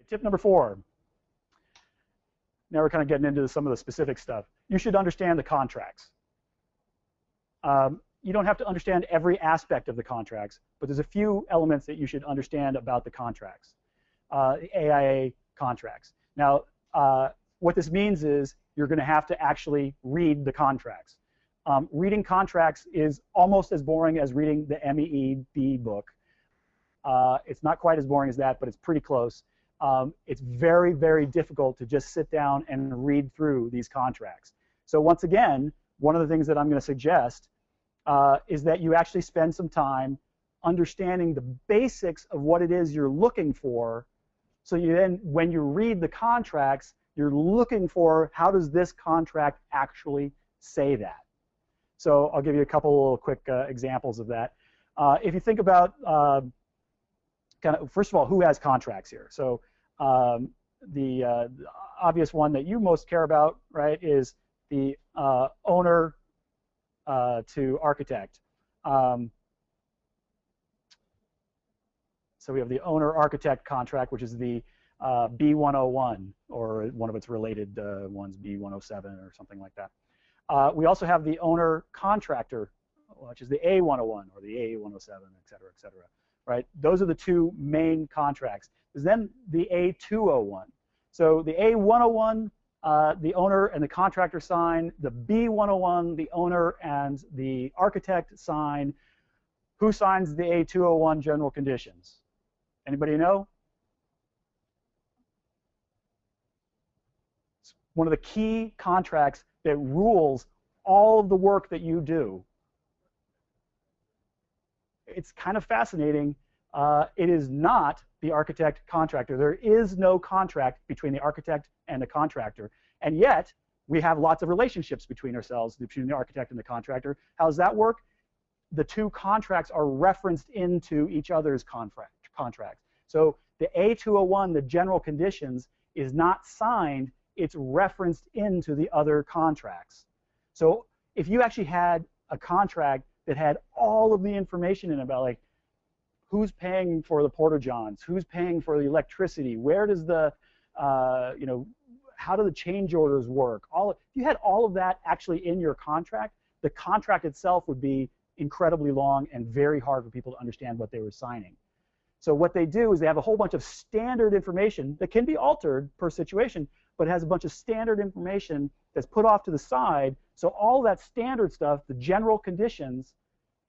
tip number 4. Now we're kind of getting into some of the specific stuff. You should understand the contracts. You don't have to understand every aspect of the contracts, but there's a few elements that you should understand about the contracts, the AIA contracts. Now, what this means is you're going to have to actually read the contracts. Reading contracts is almost as boring as reading the MEEB book. It's not quite as boring as that, but it's pretty close. It's very, very difficult to just sit down and read through these contracts. So once again, one of the things that I'm going to suggest is that you actually spend some time understanding the basics of what it is you're looking for, so you then, when you read the contracts, you're looking for how does this contract actually say that. So I'll give you a couple of quick examples of that. If you think about first of all, who has contracts here? So the obvious one that you most care about, right, is the owner to architect. So we have the owner-architect contract, which is the B101, or one of its related ones, B107 or something like that. We also have the owner-contractor, which is the A101 or the A107, et cetera, right? Those are the two main contracts. There's then the A201. So the A101, the owner and the contractor sign. The B101, the owner and the architect sign. Who signs the A201 general conditions? Anybody know? It's one of the key contracts that rules all of the work that you do. It's kind of fascinating. It is not the architect-contractor. There is no contract between the architect and the contractor, and yet we have lots of relationships between ourselves, between the architect and the contractor. How does that work? The two contracts are referenced into each other's contracts. So the A201, the general conditions, is not signed. It's referenced into the other contracts. So if you actually had a contract that had all of the information in it about, like, who's paying for the porta-johns, who's paying for the electricity, where does the, you know, how do the change orders work? If you had all of that actually in your contract, the contract itself would be incredibly long and very hard for people to understand what they were signing. So what they do is they have a whole bunch of standard information that can be altered per situation, but it has a bunch of standard information that's put off to the side. So all that standard stuff, the general conditions,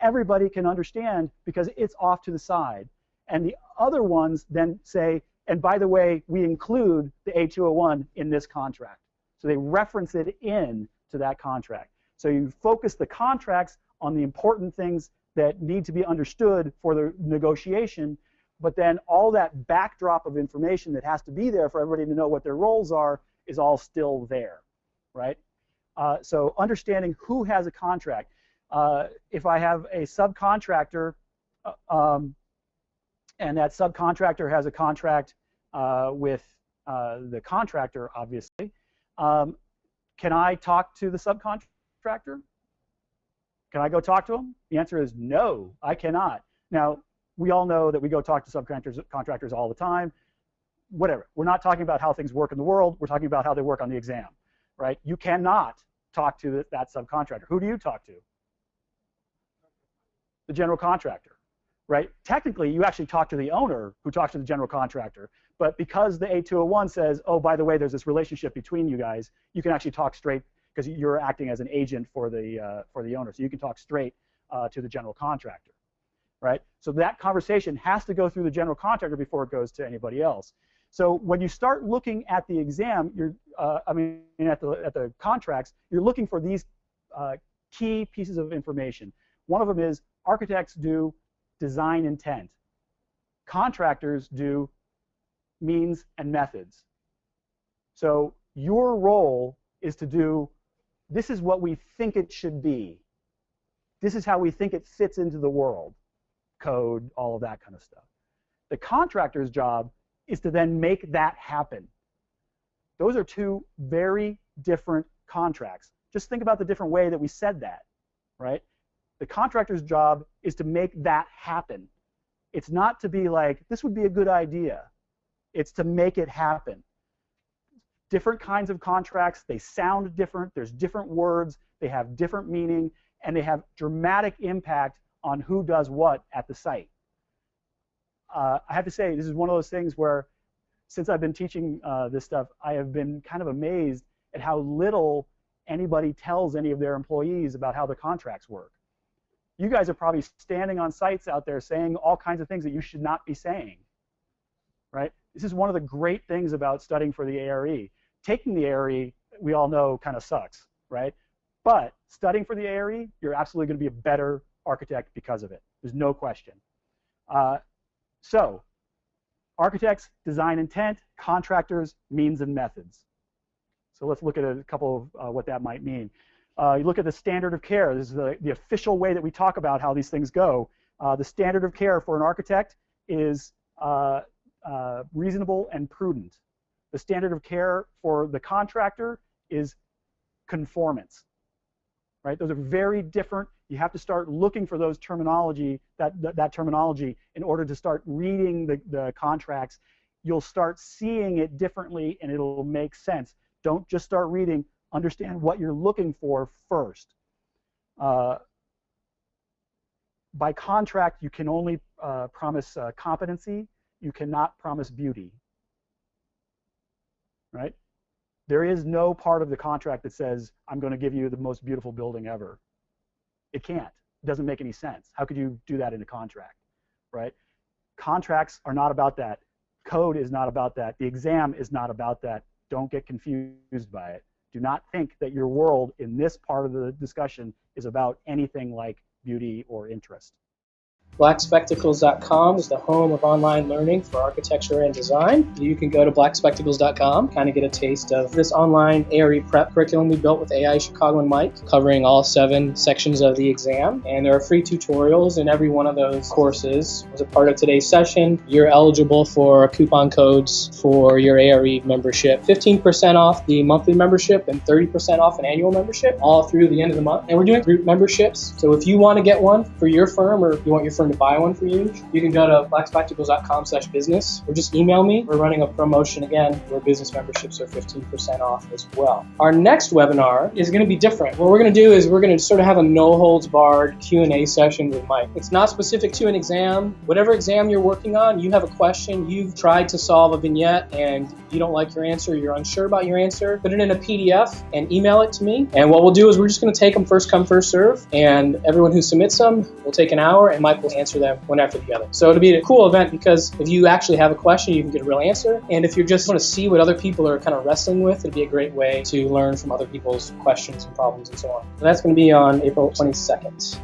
everybody can understand because it's off to the side. And the other ones then say, and by the way, we include the A201 in this contract. So they reference it in to that contract. So you focus the contracts on the important things that need to be understood for the negotiation, but then all that backdrop of information that has to be there for everybody to know what their roles are is all still there, right? So understanding who has a contract. If I have a subcontractor and that subcontractor has a contract with the contractor, obviously, can I talk to the subcontractor? Can I go talk to him? The answer is no, I cannot. Now, we all know that we go talk to subcontractors all the time. Whatever. We're not talking about how things work in the world. We're talking about how they work on the exam, right? You cannot talk to that subcontractor. Who do you talk to? The general contractor, right? Technically, you actually talk to the owner who talks to the general contractor. But because the A201 says, oh, by the way, there's this relationship between you guys, you can actually talk straight because you're acting as an agent for the owner. So you can talk straight to the general contractor, right? So that conversation has to go through the general contractor before it goes to anybody else. So when you start looking at the exam, at the contracts, you're looking for these key pieces of information. One of them is architects do design intent. Contractors do means and methods. So your role is to do, this is what we think it should be. This is how we think it fits into the world. Code, all of that kind of stuff. The contractor's job is to then make that happen. Those are two very different contracts. Just think about the different way that we said that, right? The contractor's job is to make that happen. It's not to be like, this would be a good idea. It's to make it happen. Different kinds of contracts, they sound different, there's different words, they have different meaning, and they have dramatic impact on who does what at the site. I have to say, this is one of those things where, since I've been teaching this stuff, I have been kind of amazed at how little anybody tells any of their employees about how the contracts work. You guys are probably standing on sites out there saying all kinds of things that you should not be saying, right? This is one of the great things about studying for the A.R.E. Taking the A.R.E., we all know, kind of sucks, right? But studying for the A.R.E., you're absolutely going to be a better architect because of it. There's no question. So, architects, design intent, contractors, means and methods. So let's look at a couple of what that might mean. You look at the standard of care. This is the official way that we talk about how these things go. The standard of care for an architect is reasonable and prudent. The standard of care for the contractor is conformance. Right? Those are very different. You have to start looking for those terminology, that terminology, in order to start reading the contracts. You'll start seeing it differently, and it'll make sense. Don't just start reading. Understand what you're looking for first. By contract, you can only promise competency. You cannot promise beauty. Right? There is no part of the contract that says, I'm going to give you the most beautiful building ever. It can't. It doesn't make any sense. How could you do that in a contract, right? Contracts are not about that. Code is not about that. The exam is not about that. Don't get confused by it. Do not think that your world in this part of the discussion is about anything like beauty or interest. BlackSpectacles.com is the home of online learning for architecture and design. You can go to BlackSpectacles.com, kind of get a taste of this online A.R.E. prep curriculum we built with AI Chicago and Mike, covering all 7 sections of the exam. And there are free tutorials in every one of those courses. As a part of today's session, you're eligible for coupon codes for your A.R.E. membership. 15% off the monthly membership and 30% off an annual membership, all through the end of the month. And we're doing group memberships. So if you want to get one for your firm, or you want your firm to buy one for you, you can go to blackspectacles.com/business, or just email me. We're running a promotion again where business memberships are 15% off as well. Our next webinar is going to be different. What we're going to do is we're going to sort of have a no-holds-barred Q&A session with Mike. It's not specific to an exam. Whatever exam you're working on, you have a question, you've tried to solve a vignette, and you don't like your answer, you're unsure about your answer, put it in a PDF and email it to me. And what we'll do is we're just going to take them first come, first serve, and everyone who submits them will take an hour, and Mike will answer them one after the other. So it'll be a cool event, because if you actually have a question, you can get a real answer. And if you just want to see what other people are kind of wrestling with, it'd be a great way to learn from other people's questions and problems and so on. So that's going to be on April 22nd.